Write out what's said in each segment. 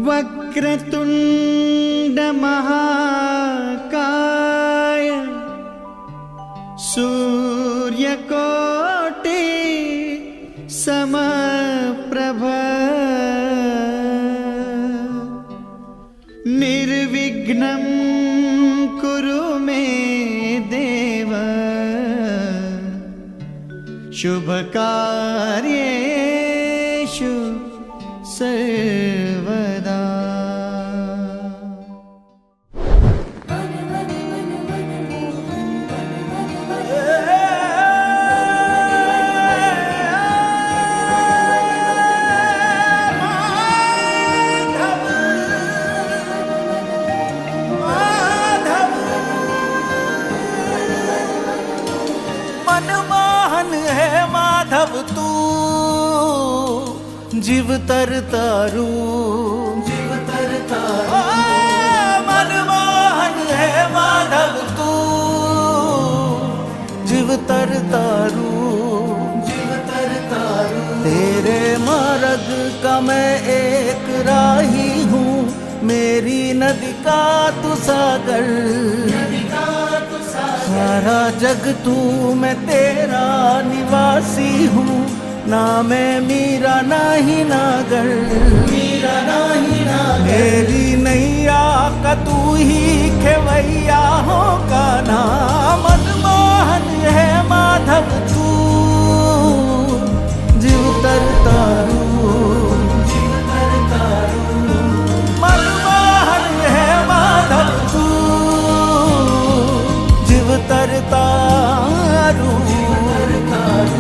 वक्रतुंड महाकाय सूर्यकोटि समप्रभ निर्विघ्नं कुरु मे देव शुभकार्येषु सर्वदा। मनमोहन है माधव तू, जीव तरतारू जीव तरतारू। मनमोहन है माधव तू, जीव तरतारू जीव तरतारू। तेरे मार्ग का मैं एक राही हूँ, मेरी नदी का तू सागर। सारा जग तू, मैं तेरा निवासी हूँ, ना मैं मीरा ना ही नागर। मीरा ना ही नागर। मेरी नैया का तू ही खेवैया हो का नाम। मनमोहन है माधव तू, जीव तरतारू जीव तरतारू। मनमोहन है माधव तू, जीव तरतारू तरतारू।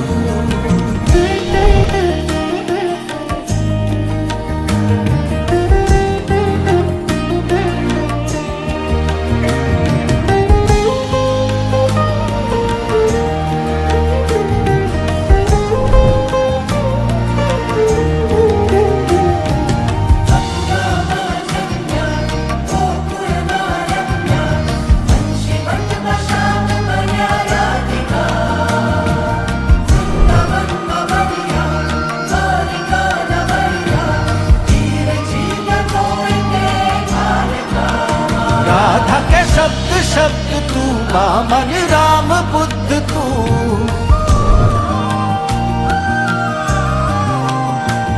राधा के शब्द शब्द तू, वामन राम बुद्ध तू।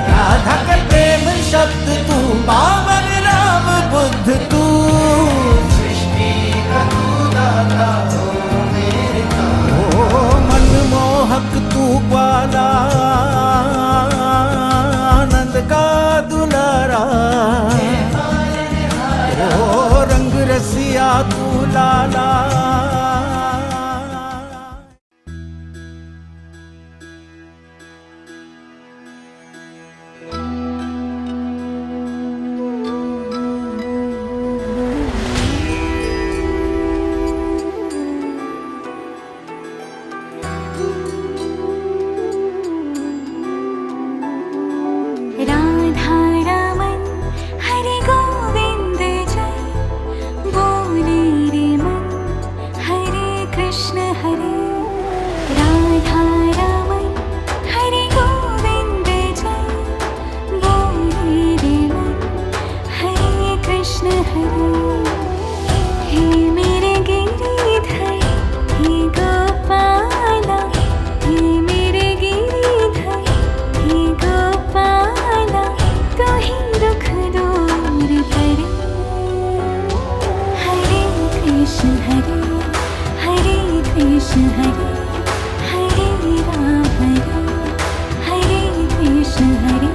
राधा के प्रेम शब्द तू, वामन राम बुद्ध तू। सृष्टि का तू दाता हो मेरे का। ओ मनमोहक तू ग्वाला, आनंद का दुलारा। ओ रंग रसिया तू लाला। राधा रमन हरि गोविंद जय, बोले रे मन हरे कृष्ण हरे। राधा रमन हरि गोविंद जय, बोले रे मन हरे कृष्ण हरे। हे मेरे गिरिधर हे गोपाला, हे मेरे गिरिधर हे गोपाला, तू ही दुख दूर करे। हरे कृष्ण हरे कृष्ण हरे हरे राम हरे कृष्ण हरे।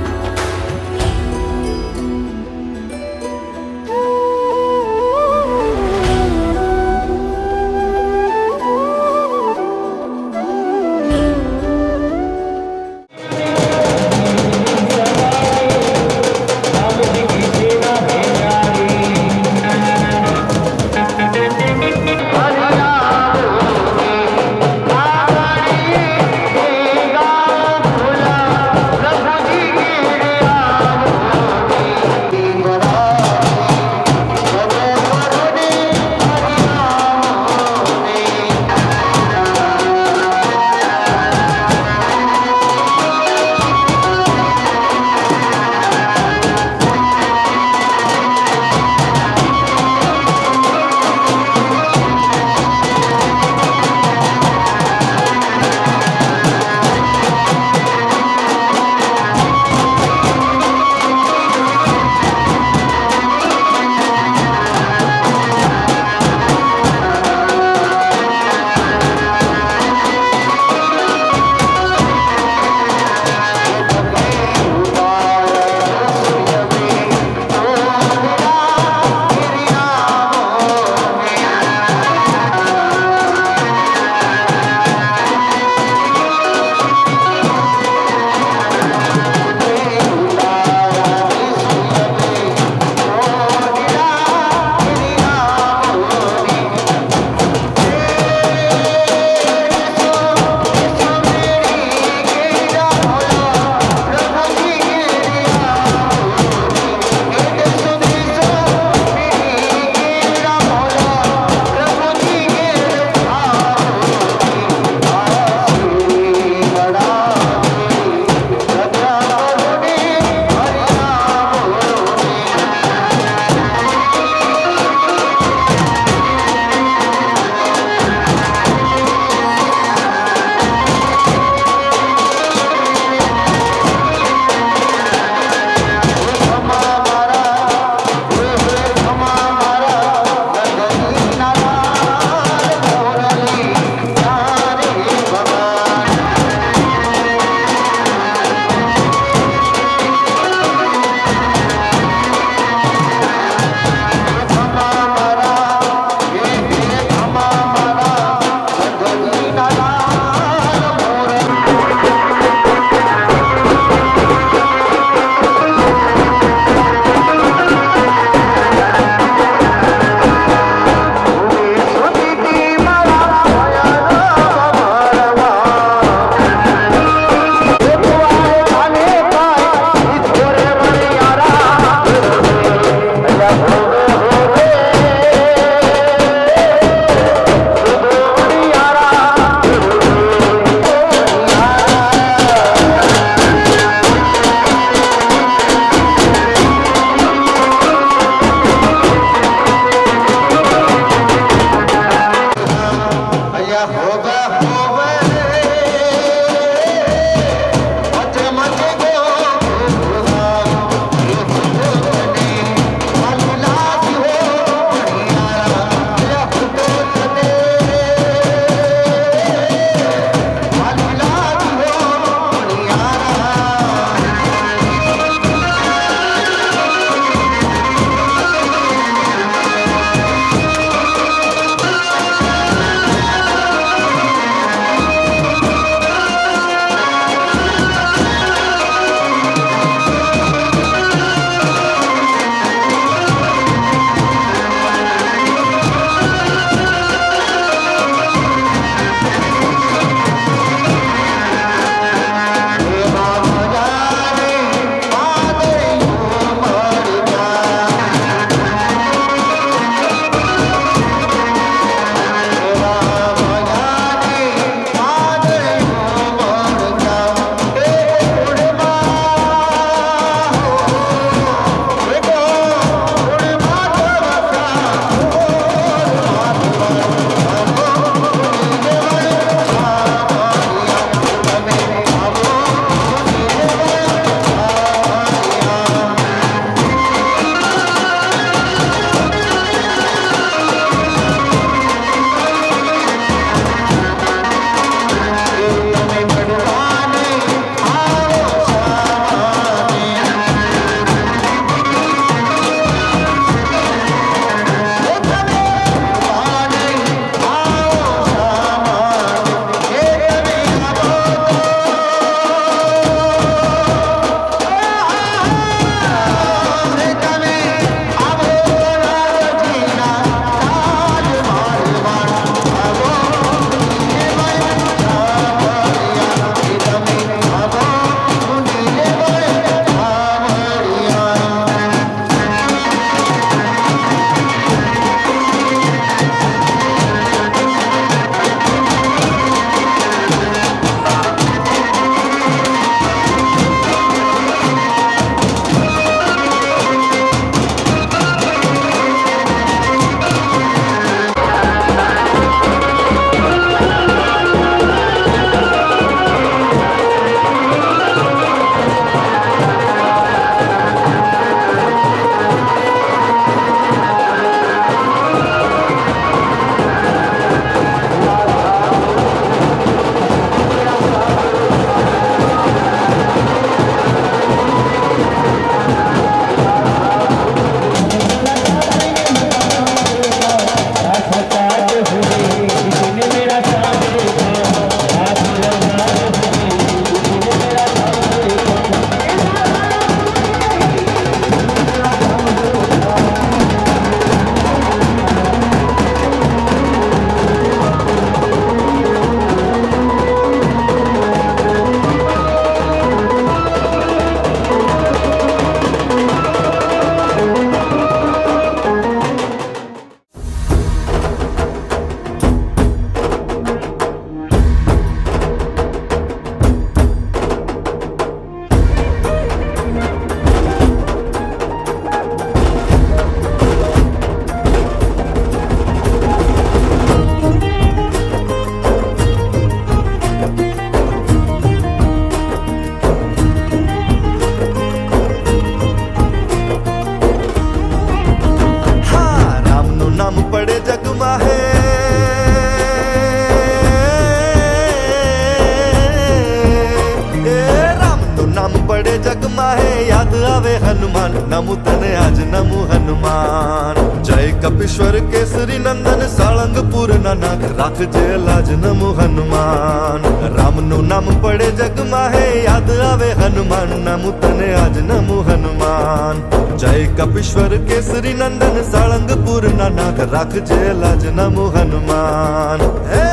હનુમાન નમું તને આજ નમું હનુમાન જય કપીશ્વર કેસરી નંદન સાળંગપુરના નાથ રાખજે લાજ નમું હનુમાન રામનું નામ પડે જગમાં હે યાદ આવે હનુમાન નમું તને આજ નમું હનુમાન જય કપીશ્વર કેસરી નંદન સાળંગપુરના નાથ રાખજે લાજ નમું હનુમાન હે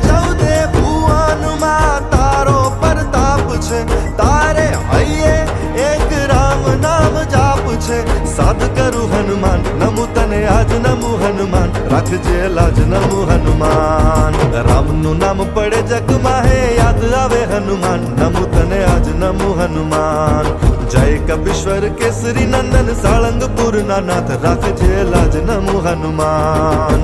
ચૌદે ભુવનમાં તારો પ્રતાપ છે તારે હૈયે એક રામ નામ જાપ છે સાદ કરું હનુમાન નમું તને આજ નમું હનુમાન રાખજે લાજ નમું હનુમાન રામનું નામ પડે જગમાં હે યાદ આવે હનુમાન નમું તને આજ નમું હનુમાન જય કપીશ્વર કેસરી નંદન સાળંગપુરના નાથ રાખજે લાજ નમું હનુમાન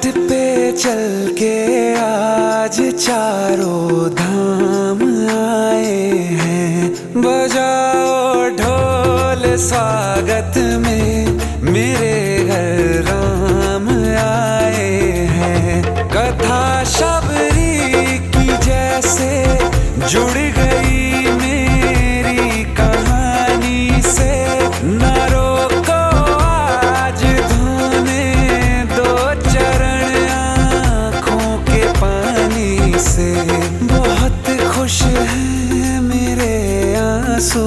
घाट पे चल के आज चारों धाम आए हैं। बजाओ ढोल स्वागत में, मेरे घर राम आए हैं। कथा शबरी की जैसे जुड़ गई मेरी कहानी से। न रोको आज धोने दो चरण आँखों के पानी से। बहुत खुश हैं मेरे आंसू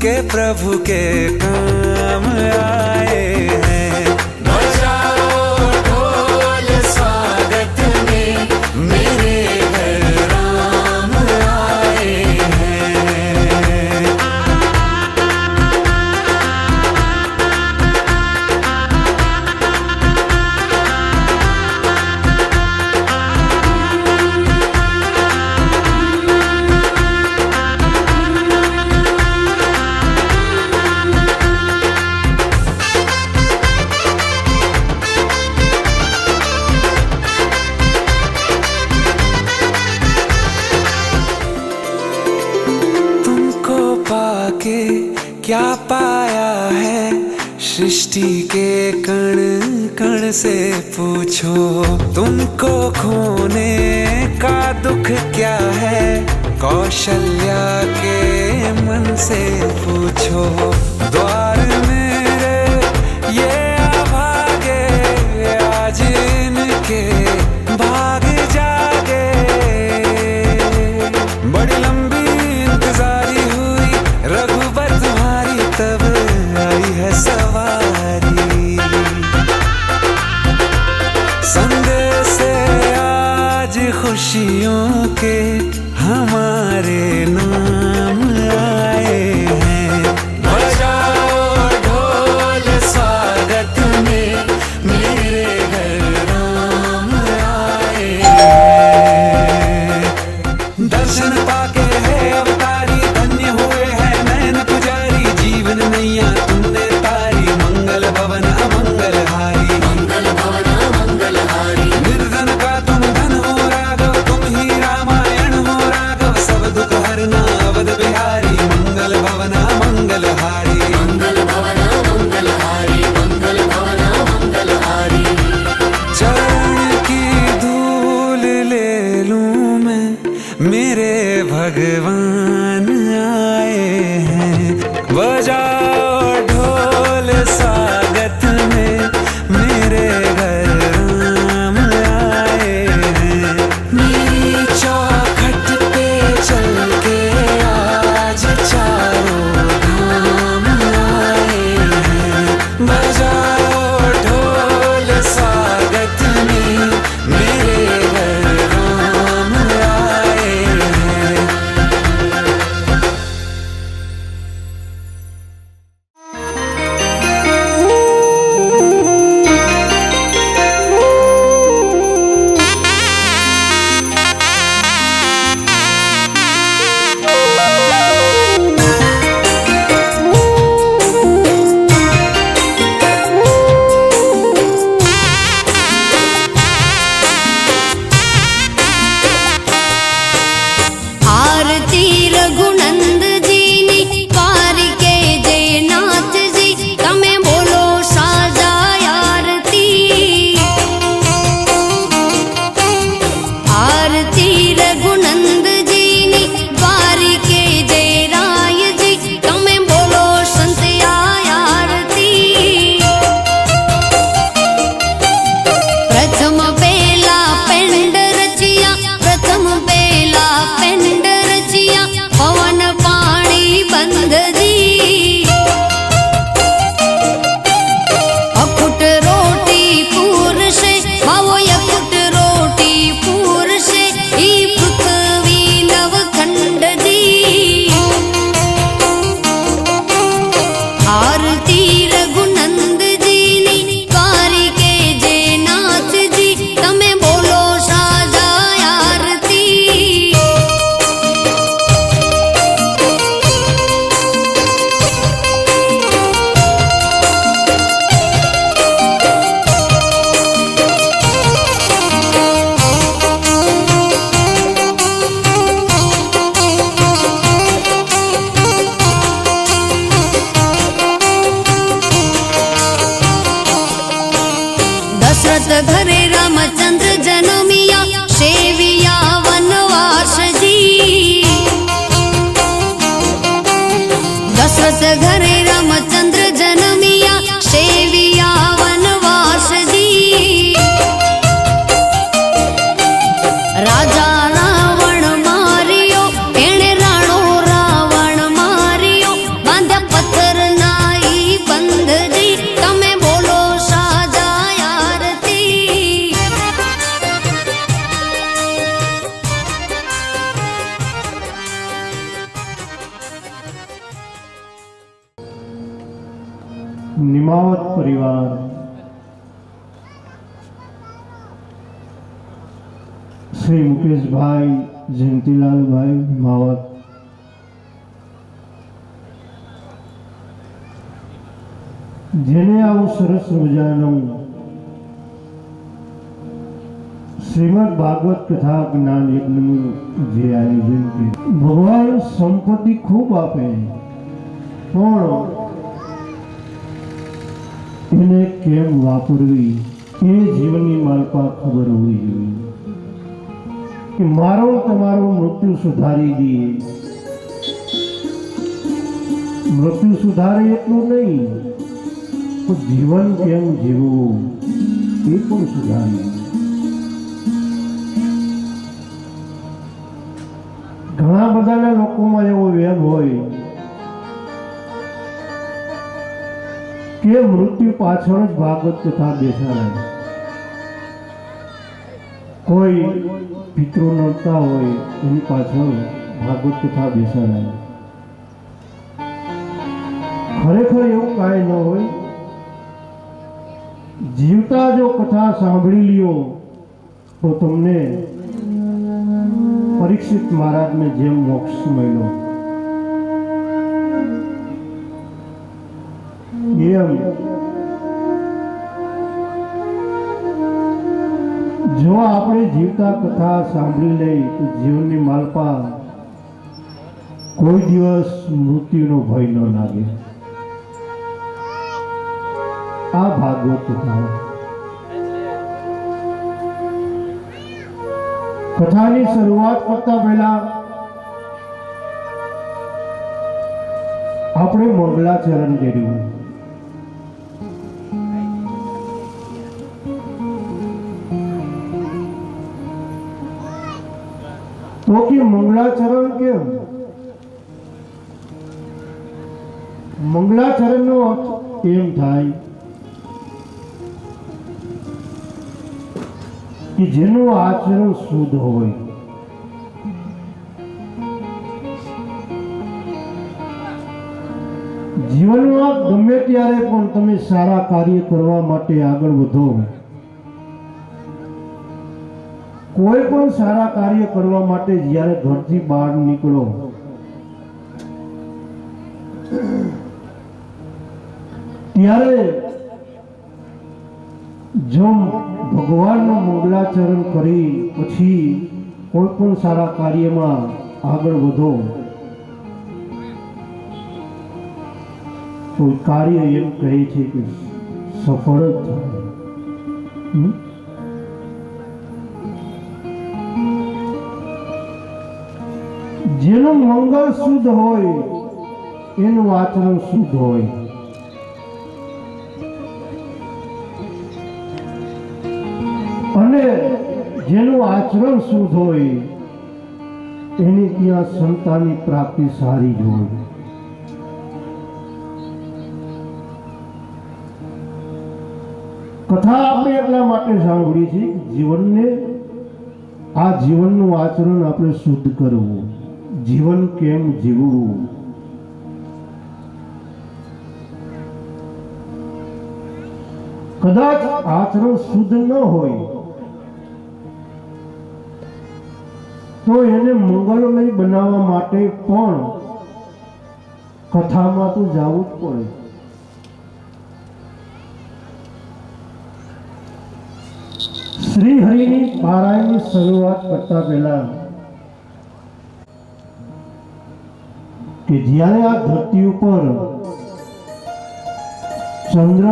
के प्रभु के काम आए हैं। बजाओ ढोल स्वागत में, मेरे घर राम आए हैं। तुमको पाके क्या पाया है, सृष्टि के कण कण से पूछो। तुमको खोने का दुख क्या है, कौशल्या के मन से पूछो। द्वार मेरे ये अभागे, आज इनके भाग जागे। बड़ी लंबी इंतजारी हुई रघुबर तुम्हारी, तब आई है सवारी। संदेश से आज खुशियों के हमारे नाम आए हैं। बजाओ ढोल स्वागत में, मेरे घर राम आए हैं। दर्शन पाके है अवतारी, धन्य हुए हैं नयन पुजारी। जीवन नैया तुमने तारी, मंगल भवन अमंगल हारी। निर्धन का तुम धन हो राघव, तुम ही रामायण हो राघव। सब दुख हरना अवध बिहारी, मंगल भवन अमंगल हारी। चरण की धूल ले लूं मैं, मेरे भगवान आए हैं। बजाओ ढोल स्वागत में, मेरे घर राम आए हैं। मेरी चौखट पे चल के आज चारों धाम आए हैं। बजाओ ढोल स्वागत में, मेरे घर राम आए हैं। રાજા રાવણ માર્યો, એણે રાણો રાવણ માર્યો, બાંધ્યા પથ્થરના ઈ બંધથી, તમે બોલો સાજા આરતી. નિમાવત પરિવાર શ્રી મુકેશભાઈ જયંતિલાલભાઈ નિમાવત, જેને આવું સરસ મજાનું શ્રીમદ ભાગવત કથા જ્ઞાન યજ્ઞનું જે આયોજન કર્યું. ભગવાન સંપત્તિ ખૂબ આપે પણ એને કેમ વાપરવી એ જીવનની માલપા ખબર હોવી જોઈએ. કે મારો તમારું મૃત્યુ સુધારી દે, મૃત્યુ સુધારે એટલું નહીં તો જીવન કેમ જીવવું એ પણ સુધારી. ઘણા બધાના લોકોમાં એવો વેમ હોય કે મૃત્યુ પાછળ જ ભાગવત કથા બેસાડાય. કોઈ પિતૃ નડતા હોય એની પાછળ ભાગવત કથા બેસાડાય. ખરેખર એવું કાંઈ ન હોય. જીવતા જો કથા સાંભળી લ્યો તો તમને પરીક્ષિત મહારાજને જેમ મોક્ષ મળ્યો એમ જો આપણે જીવતા કથા સાંભળી લઈ તો જીવનની માલપા કોઈ દિવસ મૃત્યુનો ભય ન લાગે. આ ભાગવત કથા. કથાની શરૂઆત કરતા પહેલા આપણે મંગલાચરણ કર્યું. તો કે મંગલાચરણ કેમ? મંગલાચરણનો અર્થ એમ થાય કે જેનું આચરણ શુદ્ધ હોય. જીવનમાં ગમે ત્યારે પણ તમે સારા કાર્ય કરવા માટે આગળ વધો, કોઈ પણ સારા કાર્ય કરવા માટે જ્યારે ઘરથી બહાર નીકળો ત્યારે જો ભગવાનનું મંગલાચરણ કરી પછી કોઈ પણ સારા કાર્યમાં આગળ વધો તો કાર્ય એમ કહે છે કે સફળ જ થાય. જેનું મંગળ શુદ્ધ હોય એનું આચરણ શુદ્ધ હોય. અને જેનું આચરણ શુદ્ધ હોય એની ત્યાં સંતાનની પ્રાપ્તિ સારી જ હોય. કથા આપણે એટલા માટે સાંભળી છે જીવનને, આ જીવનનું આચરણ આપણે શુદ્ધ કરવું, જીવન કેમ જીવવું. કદાચ આચરણ શુદ્ધ ન હોય તો એને મંગલમય બનાવવા માટે પણ કથામાં તો જવું જ પડે. શ્રી હરિની પારાયણની શરૂઆત કરતા પહેલા કે જ્યારે આ ધરતી ઉપર ચંદ્ર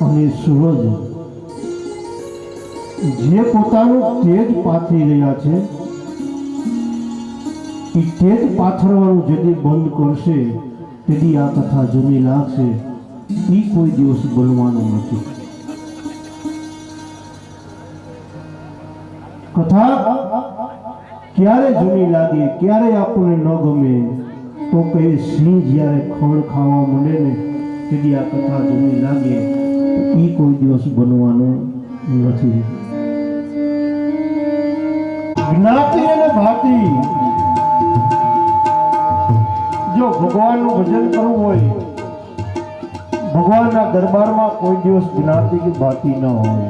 અને સૂરજ જે પોતાનું તેજ પાથરી રહ્યા છે એ તેજ પાથરવાનું જેથી બંધ કરશે તેથી આ કથા જમી લાગશે. એ કોઈ દિવસ બનવાનું નથી. કથા ક્યારે જૂની લાગે, ક્યારે આપણને ન ગમે, તો કઈ સિંહ જ્યારે ખોળ ખાવા માંડે ને તેથી આ કથા જૂની લાગે, એ કોઈ દિવસ બનવાનું નથી. જ્ઞાતિ અને ભાતિ, જો ભગવાનનું ભજન કરવું હોય, ભગવાનના દરબારમાં કોઈ દિવસ જ્ઞાતિ કે ભાતિ ન હોય.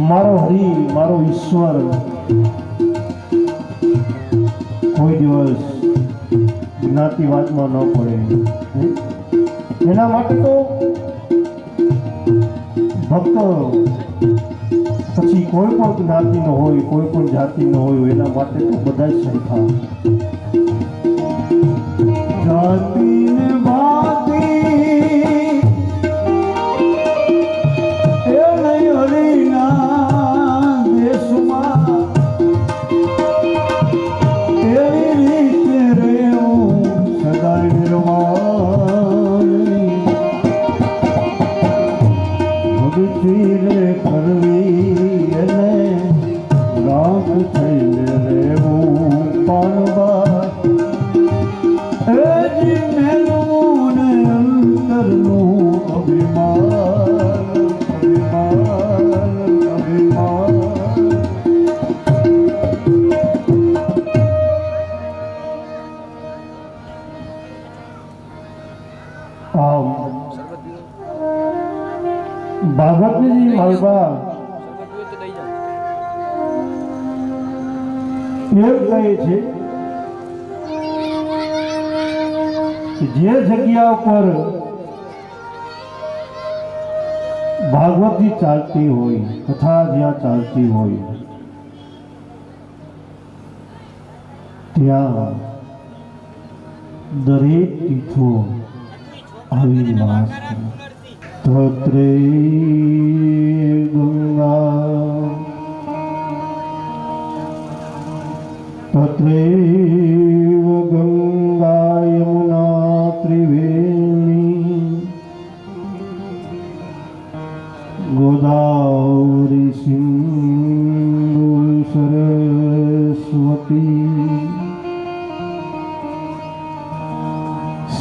મારો હરિ, મારો ઈશ્વર કોઈ દિવસ જ્ઞાતિવાદમાં ન પડે. એના માટે તો ભક્ત પછી કોઈ પણ જ્ઞાતિનો હોય, કોઈ પણ જાતિનો હોય, એના માટે તો બધા જ સરખા. જાતિ ને ભાતિ એ નહીં હરિના દેશમાં, એવી રીતે રહેવું સદાય નિર્માણ. ભક્તિ રે કરવી એને રાગ થઈને રહેવું પાનવા. મેલું ને અંતરનું અભિમાન, અભિમાન, અભિમાન. ભાગવતજી માલવા એમ કહે છે કે જે જગ્યા ઉપર ભાગવતજી ચાલતી હોય, કથા જ્યાં ચાલતી હોય, ત્યાં દરેક તીર્થો આવી વાસ કરે. તત્રે ગંગા, તત્રૈવ ગંગા યમુના ત્રિવેણી ગોદાવરી સિંધુ સરસ્વતી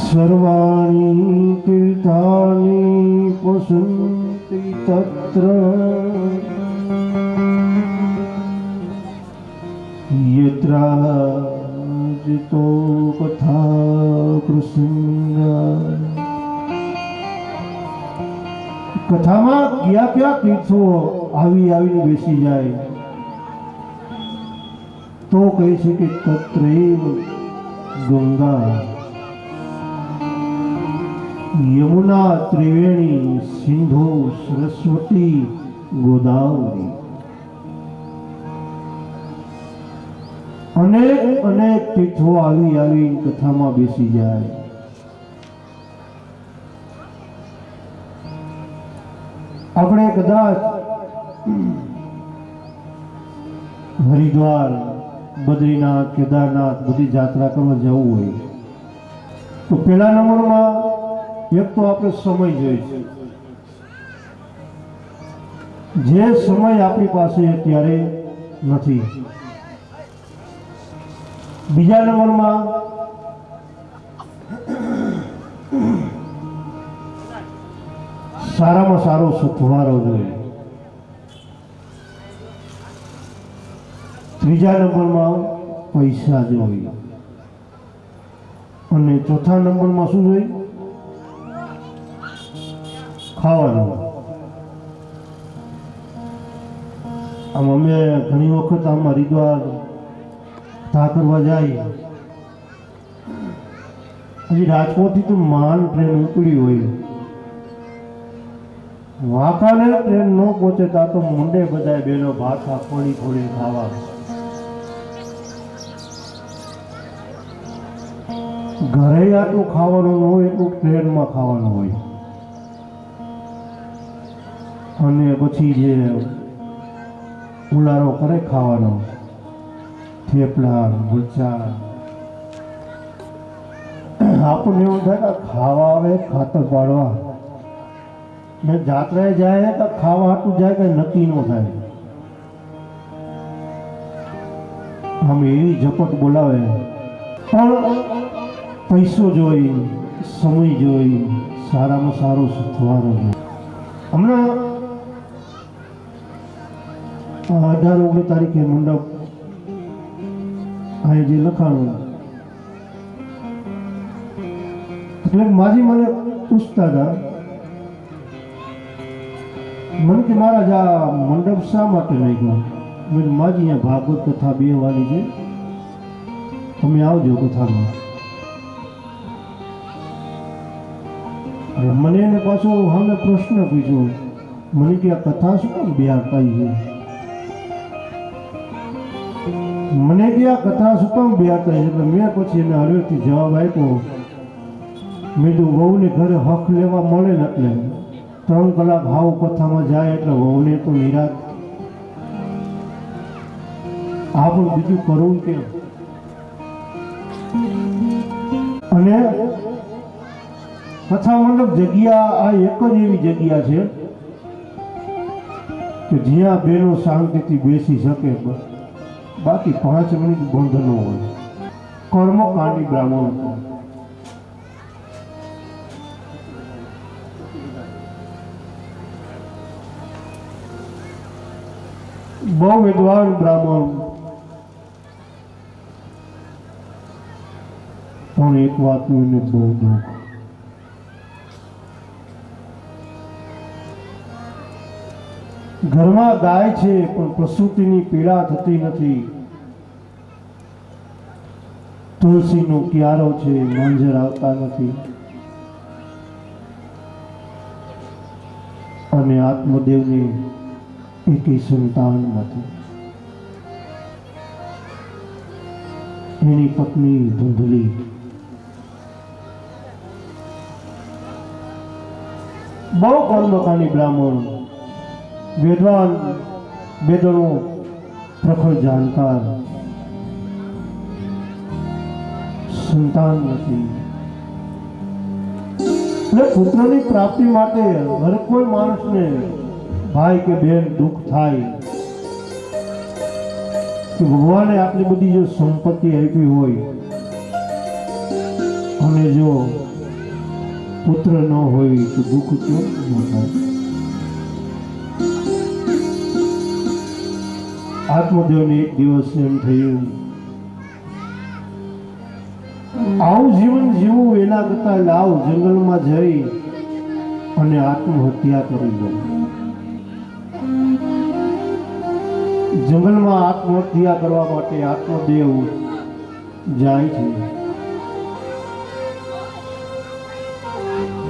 સર્વાણી તીર્થાની પુસંતિ તત્ર યત્રાજિતો કથા પ્રસંગ. કથામાં કયા કયા તીર્થો આવીને બેસી જાય તો કહે છે કે તત્રૈવ ગંગા યમુના ત્રિવેણી સિંધુ સરસ્વતી ગોદાવરી. અનેક અનેક તીર્થો આવી કથામાં બેસી જાય. આપણે કદાચ હરિદ્વાર, બદ્રીનાથ, કેદારનાથ બધી યાત્રા કરવા જવું હોય તો પહેલા નંબરમાં એક તો આપણે સમય જોઈએ છે. જે સમય આપણી પાસે અત્યારે નથી. બીજા નંબરમાં સારામાં સારો સથવારો જોઈએ. ત્રીજા નંબરમાં પૈસા જોઈએ. અને ચોથા નંબરમાં શું જોઈએ? ખાવાનું. આમ અમે ઘણી વખત આમ હરિદ્વાર કથા કરવા જાય, હજી રાજકોટથી તો માન ટ્રેન ઉપડી હોય, વાંકાને ટ્રેન ન પહોંચે ત્યાં તો મુંડે બધાય બેનો ભાખા ખોડી ખોડી ખાવા. ઘરે આટલું ખાવાનું ન હોય એટલું ટ્રેનમાં ખાવાનું હોય. અને પછી જે ઉલારો કરે ખાવાનો, થેપલા, ભૂચા, આપણને એવું થાય કે ખાવા આવે ખાતર પાડવા, ને જાત્રાએ જાય તો ખાવા હાટું જાય કે નક્કી ન થાય. આમ એવી ઝપટ બોલાવે, પણ પૈસો જોઈ, સમય જોઈ, સારામાં સારો સથવારો જોઈ. હમણાં 18-19 તારીખે મંડપ આ જે લખાણું, એટલે માજી મને પૂછતા હતા, મને કે મહારાજ આ મંડપ શા માટે લઈ ગયો? મેં માજી અહીંયા ભાગવત કથા બેવાની છે, તમે આવજો કથામાં. મને એને પાછો સામે પ્રશ્ન પૂછ્યો, મને કે આ કથા શું કામ બેહારતા છે? મને કે આ કથા શું કામ બેહારતા છે? એટલે મેં પછી એને હળવેથી જવાબ આપ્યો, મેં તો વહુને ઘરે હક લેવા મળે ને એટલે 3 કલાક હાવ કથામાં જાય એટલે વહુને તો નિરાશ. આ પણ બીજું કરવું કેમ? અને કથા મંડપ જગ્યા આ એક જ એવી જગ્યા છે કે જ્યાં બેનો શાંતિથી બેસી શકે, બાકી 5 મિનિટ બંધ ન હોય. કર્મકાંડી બ્રાહ્મણ હતો. બહુ વિદ્વાન બ્રાહ્મણ, પણ એક વાતનું એને બહુ દુઃખ. ઘરમાં ગાય છે પણ પ્રસૂતિની પીડા થતી નથી. તુલસીનો ક્યારો છે, માંજર આવતા નથી. અને આત્મદેવને એકેય સંતાન નથી. એની પત્ની ધૂંધલી બહુ કર્મકાંડી બ્રાહ્મણ, વેદવાન, વેદનો પ્રખર જાણકાર, સંતાન નથી. એટલે પુત્રની પ્રાપ્તિ માટે હર કોઈ માણસને, ભાઈ કે બેન, દુઃખ થાય કે ભગવાને આટલી બધી જો સંપત્તિ આપી હોય અને જો પુત્ર ન હોય તો દુઃખ કેમ ન થાય? આત્મદેવને એક દિવસ એમ થયું, આવું જીવન જીવવું એના કરતા લાવ જંગલમાં જઈ અને આત્મહત્યા કરી દો. જંગલમાં આત્મહત્યા કરવા માટે આત્મદેવ જાય છે.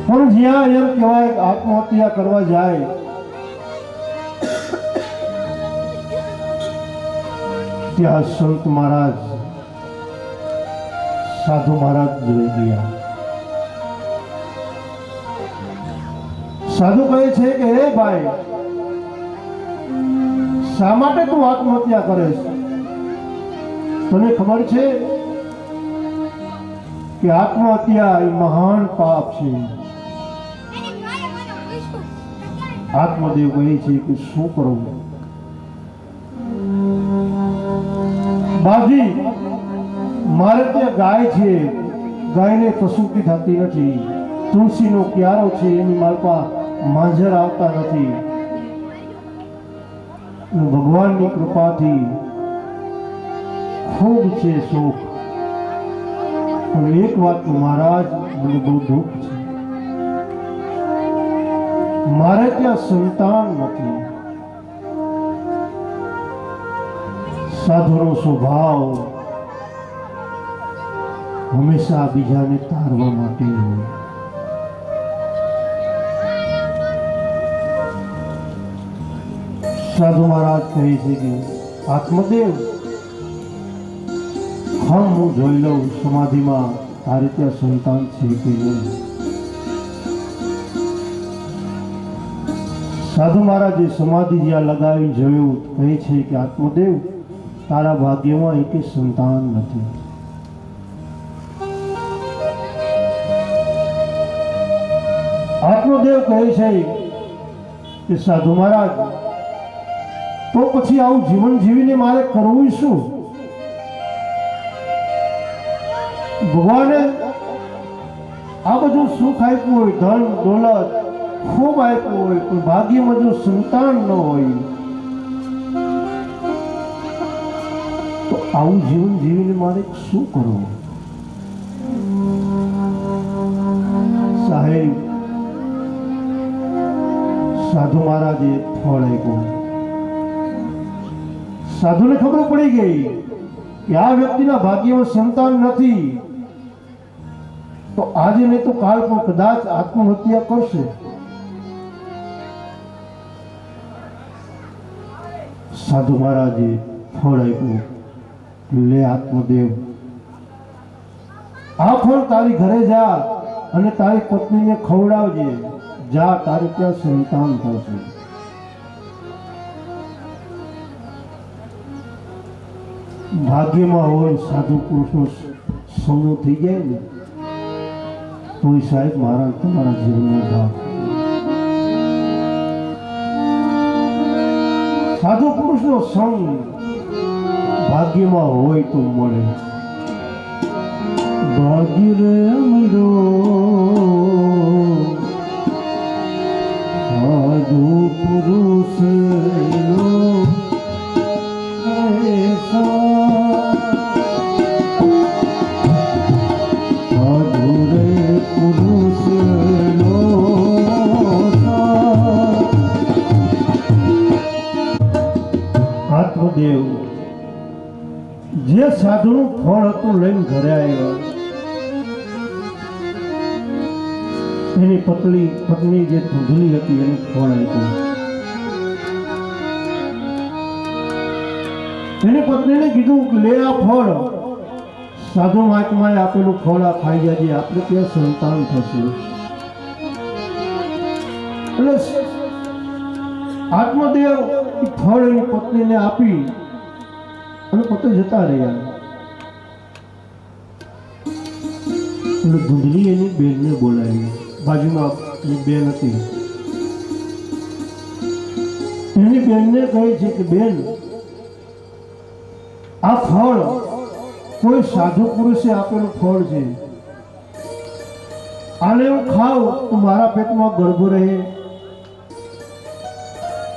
પણ જ્યાં એમ કહેવાય આત્મહત્યા કરવા જાય ત્યાં સંત મહારાજ, સાધુ મહારાજ જોઈ ગયા. સાધુ કહે છે કે હે ભાઈ, શા માટે તું આત્મહત્યા કરે છે? તને ખબર છે કે આત્મહત્યા એ મહાન પાપ છે. આત્મદેવ કહે છે કે શું કરું? બાજી, મારે ત્યાં ગાય છે, ગાયને પ્રસૂતિ થતી નથી. તુલસીનો ક્યારો છે, એની માલપા માંજર આવતા નથી. ભગવાનની કૃપાથી ખૂબ છે સુખ, પણ એક વાત મહારાજ, મને બહુ દુઃખ છે. મારે ત્યાં સંતાન નથી. સાધુનો સ્વભાવ હંમેશા બીજાને તારવા માટે હોય. સાધુ મહારાજ કહે છે કે આત્મદેવ, હું જોઈ લઉં સમાધિમાં તારે ત્યાં સંતાન છે કે નહીં. સાધુ મહારાજે સમાધિ જ્યાં લગાવી જોયું, કહે છે કે આત્મદેવ, તારા ભાગ્યમાં એક સંતાન નથી. આત્મદેવ કહે છે કે સાધુ મહારાજ, તો પછી આવું જીવન જીવીને મારે કરવું શું? ભગવાને આ બધું સુખ આપ્યું હોય, ધન દોલત ખૂબ આપ્યું હોય, પણ ભાગ્યમાં જો સંતાન ન હોય તો આવું જીવન જીવીને મારે શું કરવું? સાહેબ, સાધુ મહારાજે ફળ આપ્યું. સાધુને ખબર પડી ગઈ કે આ વ્યક્તિના ભાગ્યમાં સંતાન નથી, તો આજે નહીં તો કાલ પણ કદાચ આત્મહત્યા કરશે. સાધુ મહારાજે ફળ આપ્યું, લે આત્મદેવ, આ ફળ તારી ઘરે જા અને તારી પત્નીને ખવડાવજે, જા તારે ત્યાં સંતાન થશે. ભાગ્યમાં હોય સાધુ પુરુષનો સમૂહ થઈ જાય ને તો સાહેબ મારા તમારા જીવનનો ભાગ. સાધુ પુરુષનો સંગ ભાગ્યમાં હોય તો મળે. ભાગ્ય રે અમરો સાધુ પુરુષ આત્મદેવ જે સાધુનું ફળ હતું લઈને ઘરે આવ્યા, એની પત્ની જે ધૂંધલી હતી એને ફળ આપ્યું. એની પત્નીને કીધું કે લે આ ફળ, સાધુ મહાત્માએ આપેલું ફળ આ ખાઈ જાજે, આપણે ત્યાં સંતાન થશે. એટલે આત્મદેવ ફળ એની પત્નીને આપી અને પોતે જતા રહ્યા. એટલે ધૂંધલી એની બેનને બોલાવી, બાજુમાં એની બેન હતી. એની બેનને કહે છે કે બેન, આ ફળ કોઈ સાધુ પુરુષે આપેલું ફળ છે, આને હું ખાઉં તો મારા પેટમાં ગર્ભ રહે,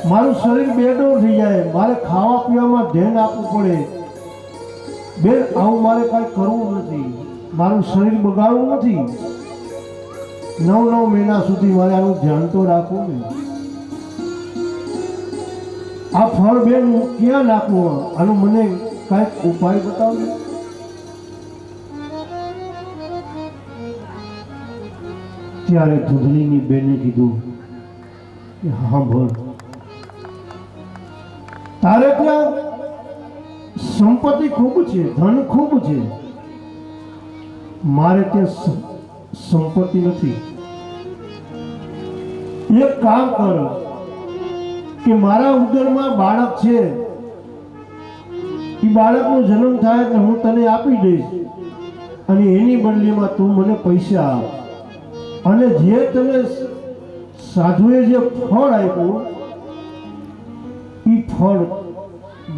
મારું શરીર બેડોળ થઈ જાય, મારે ખાવા પીવામાં ધ્યાન આપવું પડે. બેન, આવું મારે કાંઈ કરવું નથી, મારું શરીર બગાડવું નથી. 9 મહિના સુધી મારે આનું ધ્યાન તો રાખવું ને. આ ફળ બેન હું ક્યાં નાખવું? આનું મને કાંઈક ઉપાય બતાવો. ત્યારે ધૂંધલીની બેને કીધું કે હા ભળ, તારે ત્યાં સંપત્તિ ખૂબ છે, ધન ખૂબ છે, મારે ત્યાં સંપત્તિ નથી. એક કામ કર કે મારા ઉદરમાં બાળક છે, એ બાળકનો જન્મ થાય એટલે હું તને આપી દઈશ અને એની બદલીમાં તું મને પૈસા આપ, અને જે તને સાધુએ જે ફળ આપ્યું એ ફળ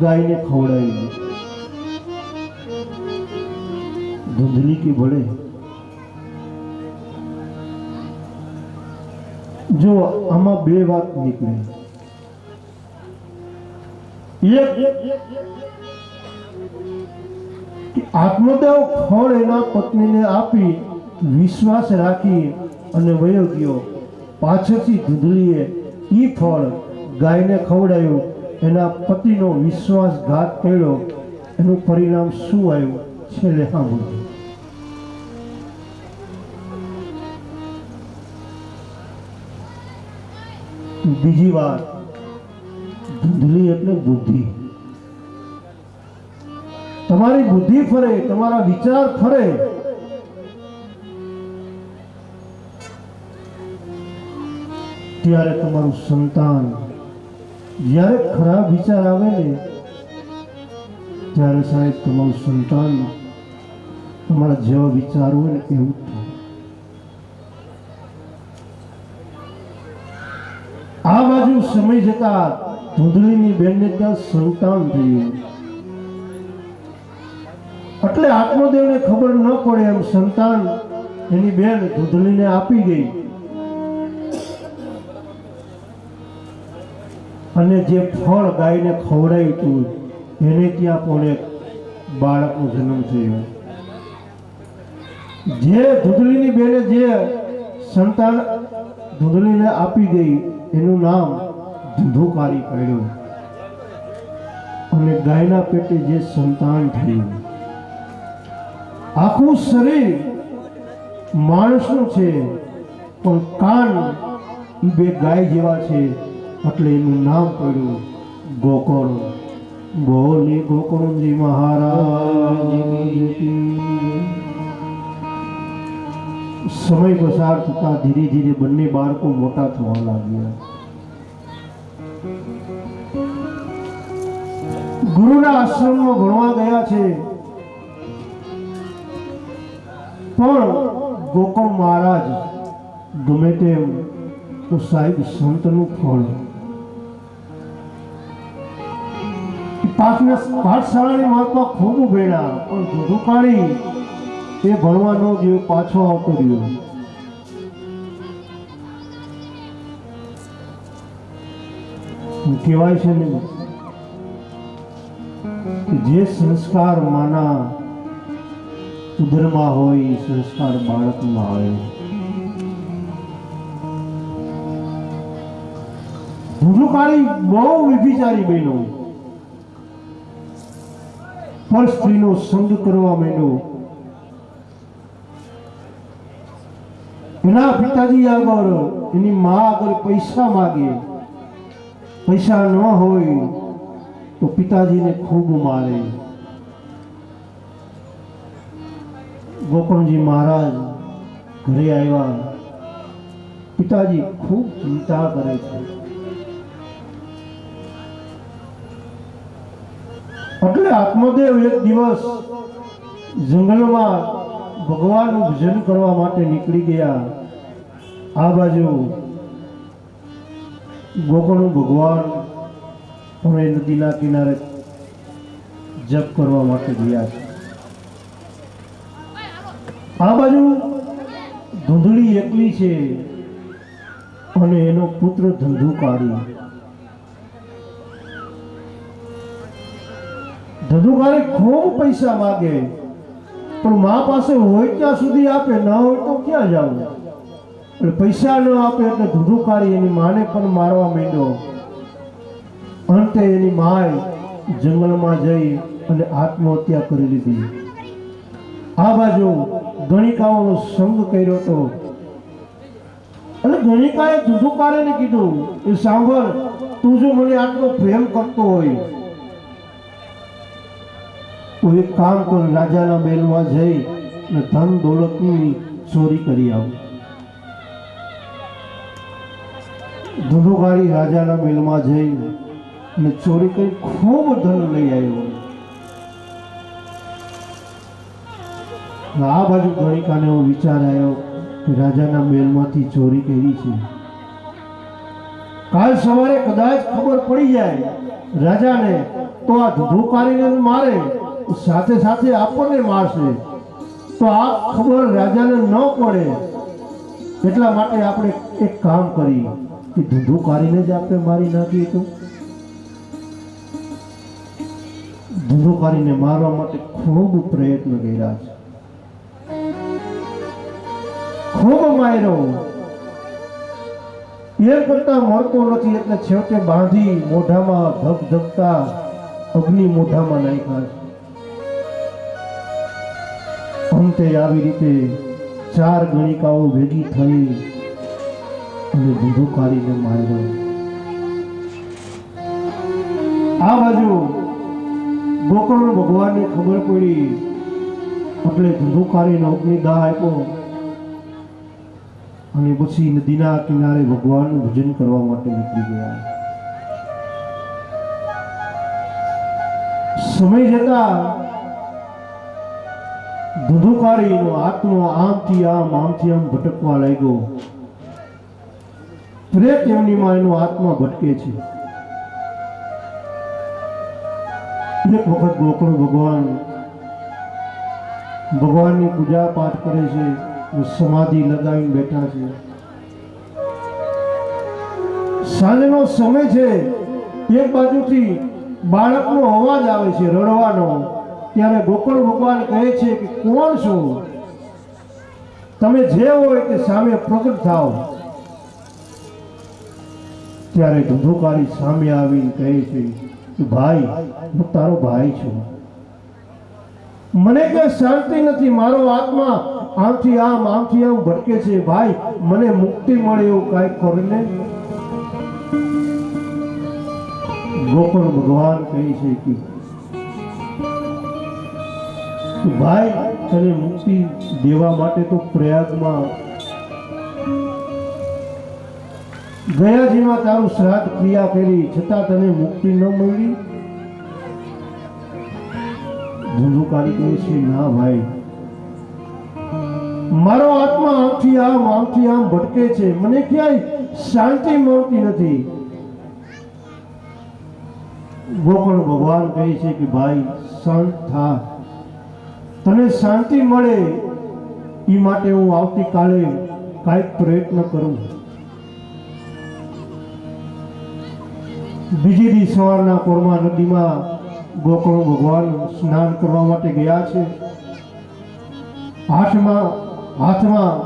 ગાયને ખવડાવી દે. ધૂંધલી કે ભલે. જો આમાં બે વાત નીકળે. એક આત્મદેવ ફળ એના પત્નીને આપી વિશ્વાસ રાખી અને વયો ગયો. પાછળથી ધૂંધલીએ ઈ ફળ ગાયને ખવડાવ્યું, એના પતિનો વિશ્વાસઘાત કર્યો. એનું પરિણામ શું આવ્યું છેલ્લે સાંભળજો. બીજી વાત, ધૂંધલી એટલે બુદ્ધિ. તમારી બુદ્ધિ ફરે, તમારા વિચાર ફરે, ત્યારે તમારું સંતાન, જ્યારે ખરાબ વિચાર આવે ને ત્યારે સાહેબ તમારું સંતાન તમારા જેવા વિચાર હોય ને એવું થાય. આ બાજુ સમય જતા ધૂંધલીની બેનને ત્યાં સંતાન થયું. એટલે આત્મદેવને ખબર ન પડે એમ સંતાન એની બેન દૂધલીને આપી ગઈ અને જે ફળ ગાયને ખવડાવ્યું હતું એને ત્યાં પણ એક બાળકનો જન્મ થયો. જે દૂધલીની બેને જે સંતાન દૂધલીને આપી ગઈ એનું નામ ધુધુકારી પડ્યું અને ગાયના પેટે જે સંતાન થયું આખું શરીર માણસનું છે પણ કાન એ બે ગાય જેવા છે એટલે એનું નામ પડ્યું ગોકુળ. બોલી ગોકુળજી મહારાજ. સમય પસાર થતા ધીરે ધીરે બંને બાળકો મોટા થવા લાગ્યા. ગુરુના આશ્રમમાં ભણવા ગયા છે પણ ગોકુળ મહારાજ ગમે તેમ તો સાહેબ સંતનું ફળ. પાઠશાળાની માતા ખૂબ ભણ્યા પણ ધુધુકારી એ ભણવાનો જે પાછો આવતો રહ્યો. કહેવાય છે ને કે જે સંસ્કાર માના ઉદરમાં હોય એ સંસ્કાર બાળકમાં આવે. ધુધુકારી બહુ વિભિચારી બન્યો પણ સ્ત્રીનો સંગ કરવા માંડ્યો. એના પિતાજી આગળ એની મા આગળ પૈસા માગે, પૈસા ન હોય તો પિતાજીને ખૂબ મારે. ગોકુળજી મહારાજ ઘરે આવ્યા. પિતાજી ખૂબ ચિંતા કરે છે. એટલે આત્મદેવ એક દિવસ જંગલમાં ભગવાનનું ભજન કરવા માટે નીકળી ગયા. આ બાજુ ગોકુળ ભગવાન પણ નદીના કિનારે જપ કરવા માટે ગયા છે. આ બાજુ ધૂંધળી એકલી છે અને એનો પુત્ર ધંધુકારી. ધંધુકારી ખૂબ પૈસા માગે પણ મા પાસે હોય ત્યાં સુધી આપે, ના હોય તો ક્યાં જવું. એટલે પૈસા ન આપે એટલે ધુધુકારી એની માને પણ મારવા માંડ્યો. અંતે એની માએ જંગલમાં જઈ અને આત્મહત્યા કરી લીધી. આ બાજુ ગણિકાઓનો સંગ કર્યો હતો. એટલે ગણિકાએ ધુધુકારીને કીધું એ સાંભળ, તું જો મને આટલો પ્રેમ કરતો હોય તો એક કામ કર, રાજાના મહેલમાં જઈ અને ધન દોલતની ચોરી કરી આવ. ધુધુકારી રાજાના મહેલમાં જઈ અને ચોરી કરી ખૂબ ધન લઈ આવ્યો. આ બાજુ ગણિકાને એવો વિચાર આવ્યો કે રાજાના મહેલમાંથી ચોરી કરી છે, કાલ સવારે કદાચ ખબર પડી જાય રાજાને તો આ ધુધુકારીને મારે, સાથે સાથે આપણને મારશે. તો આ ખબર રાજાને ન પડે એટલા માટે આપણે એક કામ કરી કે ધુધુકારીને જ આપણે મારી નાખીએ. તો ધુધુકારીને મારવા માટે ખૂબ પ્રયત્ન કર્યા છે, ખૂબ માર્યો. એ કરતા મળતો નથી એટલે છેવટે બાંધી મોઢામાં ધગધગતા અગ્નિ મોઢામાં નાખ્યા. અંતે આવી રીતે 4 ગણિકાઓ ભેગી થઈ અને ધુધુકારીને માર્યો. આ બાજુ ગોકુળ ભગવાનને ખબર પડી એટલે ધુધુકારીનો અગ્નિદાહ આપ્યો અને પછી નદીના કિનારે ભગવાનનું ભજન કરવા માટે નીકળી ગયા. સમય જતા ધુધુકારીનો આત્મો આમથી આમ ભટકવા લાગ્યો. પ્રેત યોનિમાં એનો આત્મા ભટકે છે. એક વખત ગોકુળ ભગવાન ભગવાનની પૂજા પાઠ કરે છે, સમાધિ લગાવીને બેઠા છે. સાંજનો સમય છે, એક બાજુથી બાળકનો અવાજ આવે છે રડવાનો. ત્યારે ગોકળ ભગવાન કહે છે કે કોણ છો? તમે જે હોય તે સામે પ્રગટ થાવ. ત્યારે ધુંધુકારી સામે આવીને કહે છે કે ભાઈ, હું તારો ભાઈ છું. મને કઈ શાંતિ નથી, મારો આત્મા આમથી આમ ભટકે છે. ભાઈ, મને મુક્તિ મળે એવું કાંઈક કરીને. ગોકળ ભગવાન કહે છે કે ભાઈ, તને મુક્તિ દેવા માટે તો પ્રયાગમાં ગયાજીમાં તારું શ્રાદ્ધ ક્રિયા કરી, છતાં તને મુક્તિ ન મળી. ધુંધુકારી કહે છે, ના ભાઈ, મારો આત્મા આમથી આમ ભટકે છે, મને ક્યાંય શાંતિ મળતી નથી. ગોકળ ભગવાન કહે છે કે ભાઈ, શાંત થા, તને શાંતિ મળે એ માટે હું આવતીકાલે કાંઈક પ્રયત્ન કરું. બીજી દી સવારના પોરમાં નદીમાં ગોકળ ભગવાન સ્નાન કરવા માટે ગયા છે. હાથમાં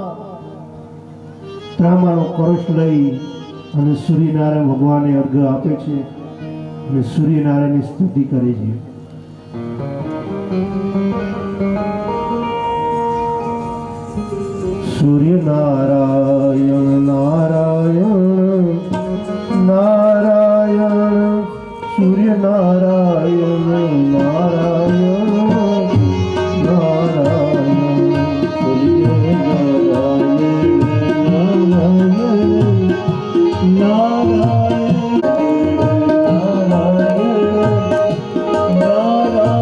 ત્રાંબાનો કળશ લઈ અને સૂર્યનારાયણ ભગવાનને અર્ઘ આપે છે અને સૂર્યનારાયણની સ્તુતિ કરે છે. સૂર્યનારાયણ નારાયણ નારાયણ, સૂર્યનારાયણ નારાયણ નારાયણ, સૂર્યનારાયણ નારાયણ નારાયણ નારાયણ,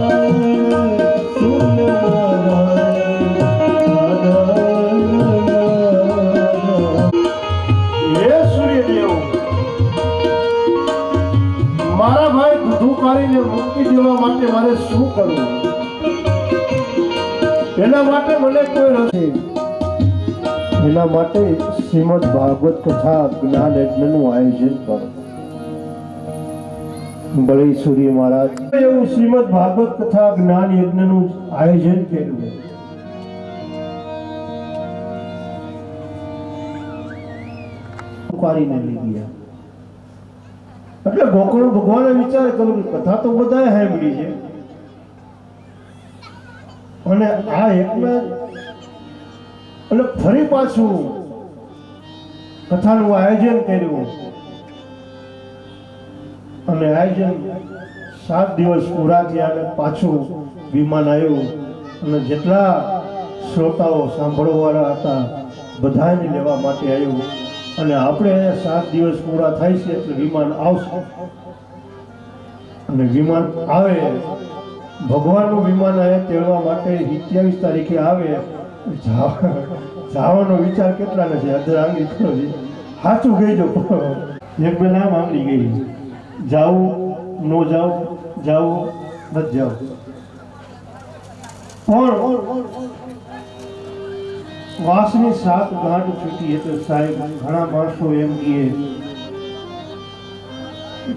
સૂર્યનારાયણ. મારા ભાઈ ધુંધુકારીને મુક્તિ દેવા માટે મારે શું કરવું? એના માટે મને કોઈ નથી. એના માટે શ્રીમદ ભાગવત કથા જ્ઞાન યજ્ઞનું આયોજન કરો. બળે સૂર્ય મહારાજ એવું શ્રીમદ ભાગવત કથા જ્ઞાન યજ્ઞનું આયોજન કર્યું. ધુંધુકારીને લઈ ગયા. એટલે ગોકળ ભગવાને વિચાર કર્યો કે કથા તો બધાએ સાંભળી છે, અને આ એકમાં એટલે ફરી પાછું કથાનું આયોજન કર્યું. અને આયોજન 7 દિવસ પૂરા થયા અને પાછું વિમાન આવ્યું અને જેટલા શ્રોતાઓ સાંભળવાવાળા હતા બધાને લેવા માટે આવ્યું. અને આપણે 7 દિવસ પૂરા થાય છે એટલે વિમાન આવશે. અને વિમાન આવે, ભગવાનનું વિમાન અહીંયા તેડવા માટે 27 તારીખે આવે. જવાનો વિચાર કેટલા નથી, અધર આંગળી કરો છે. સાચું કહેજો, એક બે નામ આંગળી ગઈ. જાવું ન જાવું, જાવું નથી જાવું. પણ વાસની 7 ગાંઠ છૂટી એટલે સાહેબ ઘણા માણસો એમ કહે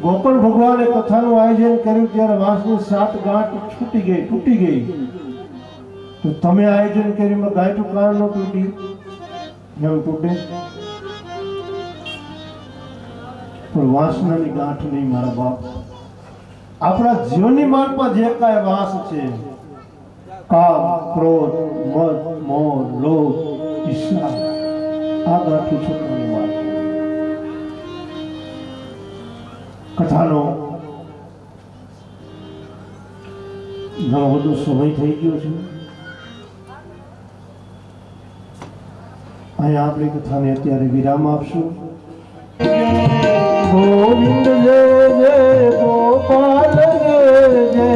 ગોકળ ભગવાને કથાનું આયોજન કર્યું ત્યારે વાસની 7 ગાંઠ છૂટી ગઈ, તૂટી ગઈ. તો તમે આયોજન કર્યું ગાંઠ કારણ ન તૂટી? એમ તૂટે પણ વાસનાની ગાંઠ નહીં મારા બાપ. આપણા જીવનની માર્ગમાં જે કાંઈ વાસ છે, કામ, ક્રોધ, મદ, મોહ, લોભ, ઈર્ષા, આ ગાંઠું છૂટવાની વાત. કથાનો ઘણો બધો સમય થઈ ગયો છે. અહીંયા આપણી કથાને અત્યારે વિરામ આપશું. ગોવિંદ જય જય ગોપાલ જય જય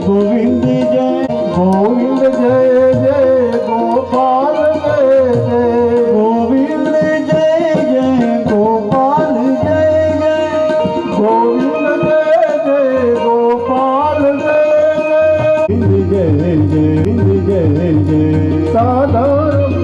ગોવિંદ જય ગોવિંદ જય જય ગોપાલ જય જય ગોવિંદ જય જય ગોપાલ જય જય ગોવિંદ જય જય ગોપાલ જય જય જય જય સાધારણ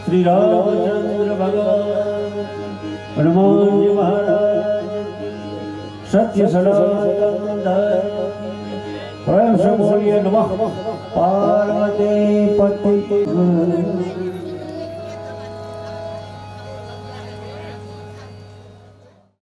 श्री रामचंद्र भगवान हनुमान जी महाराज सत्य सनातन પ્રેમ સે બોલીએ નમઃ પાર્વતી પતિ